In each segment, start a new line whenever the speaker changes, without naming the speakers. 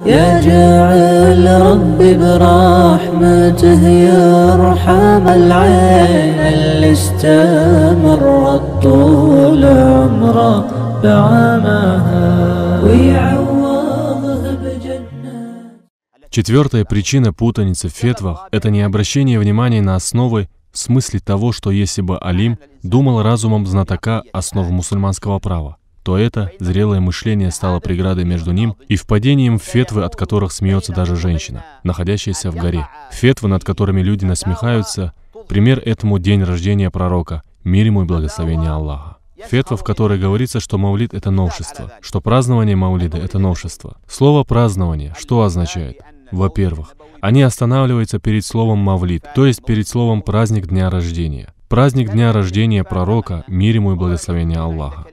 يا جاعل ربي برحمته يرحم العين اللي استمرت طول عمره بعمها ويعوضه بجنة.
Четвертая причина путаницы в фетвах – это не обращение внимания на основы в смысле того, что если бы алим думал разумом знатока основ мусульманского права, то это зрелое мышление стало преградой между ним и впадением в фетвы, от которых смеется даже женщина, находящаяся в горе. Фетвы, над которыми люди насмехаются, пример этому день рождения пророка, мир ему и благословение Аллаха. Фетва, в которой говорится, что мавлид — это новшество, что празднование мавлида — это новшество. Слово «празднование» что означает? Во-первых, они останавливаются перед словом «мавлид», то есть перед словом «праздник дня рождения». Праздник дня рождения пророка, мир ему и благословение Аллаха.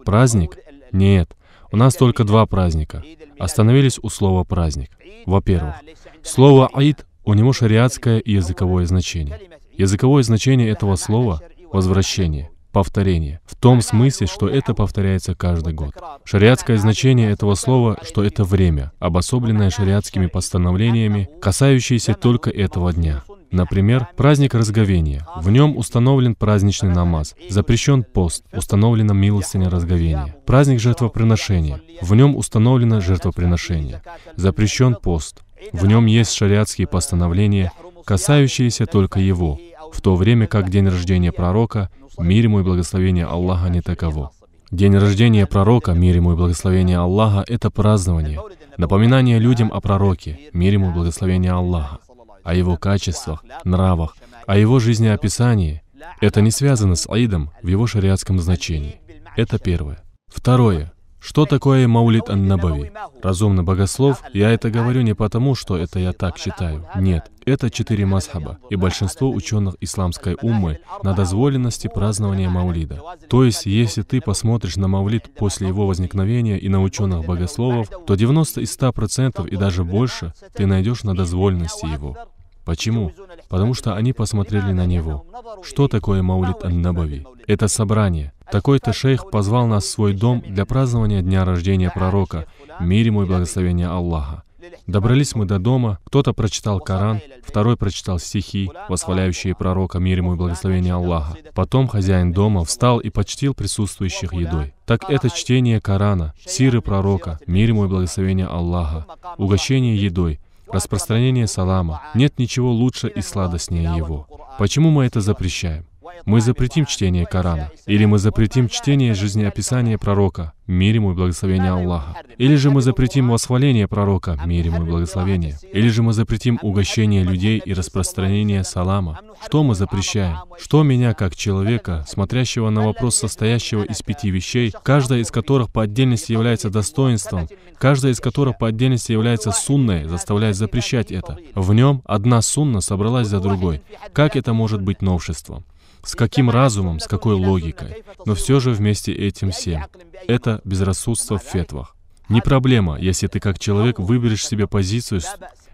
Праздник? Нет. У нас только два праздника. Остановились у слова «праздник». Во-первых, слово «аид» у него шариатское и языковое значение. Языковое значение этого слова — возвращение, повторение, в том смысле, что это повторяется каждый год. Шариатское значение этого слова, что это время, обособленное шариатскими постановлениями, касающееся только этого дня. Например, праздник разговения. В нем установлен праздничный намаз. Запрещен пост. Установлена милостыня разговения. Праздник жертвоприношения. В нем установлено жертвоприношение. Запрещен пост. В нем есть шариатские постановления, касающиеся только его, в то время как день рождения пророка, мир ему и благословение Аллаха, не таково. День рождения пророка, мир ему и благословение Аллаха, это празднование, напоминание людям о пророке, мир ему и благословение Аллаха, о его качествах, нравах, о его жизнеописании. Это не связано с аидом в его шариатском значении. Это первое. Второе. Что такое маулид ан-набави? Разумный богослов, я это говорю не потому, что это я так считаю. Нет, это 4 мазхаба и большинство ученых исламской уммы на дозволенности празднования маулида. То есть, если ты посмотришь на маулид после его возникновения и на ученых богословов, то 90 из 100% и даже больше ты найдешь на дозволенности его. Почему? Потому что они посмотрели на него. Что такое маулид ан-набави? Это собрание. Такой-то шейх позвал нас в свой дом для празднования дня рождения пророка, мир ему и благословение Аллаха. Добрались мы до дома, кто-то прочитал Коран, второй прочитал стихи, восхваляющие пророка, мир ему и благословение Аллаха. Потом хозяин дома встал и почтил присутствующих едой. Так это чтение Корана, сиры пророка, мир ему и благословение Аллаха, угощение едой, распространение салама. Нет ничего лучше и сладостнее его. Почему мы это запрещаем? Мы запретим чтение Корана, или мы запретим чтение жизнеописания пророка, мир ему и благословение Аллаха, или же мы запретим восхваление пророка, мир ему и благословение, или же мы запретим угощение людей и распространение салама. Что мы запрещаем? Что меня, как человека, смотрящего на вопрос, состоящего из 5 вещей, каждая из которых по отдельности является достоинством, каждая из которых по отдельности является сунной, заставляет запрещать это? В нем одна сунна собралась за другой. Как это может быть новшеством? С каким разумом, с какой логикой? Но все же вместе этим всем. Это безрассудство в фетвах. Не проблема, если ты как человек выберешь себе позицию.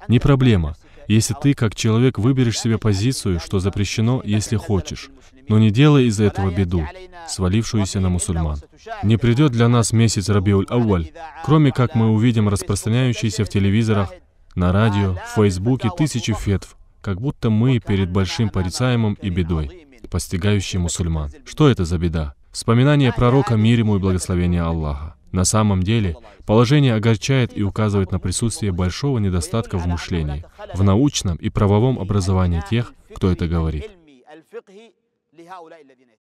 Не проблема, если ты как человек выберешь себе позицию, что запрещено, если хочешь. Но не делай из этого беду, свалившуюся на мусульман. Не придет для нас месяц Рабиуль-Ауаль, кроме как мы увидим распространяющиеся в телевизорах, на радио, в Фейсбуке тысячи фетв, как будто мы перед большим порицаемым и бедой, постигающей мусульман. Что это за беда? Вспоминание пророка, мир ему и благословение Аллаха. На самом деле, положение огорчает и указывает на присутствие большого недостатка в мышлении, в научном и правовом образовании тех, кто это говорит.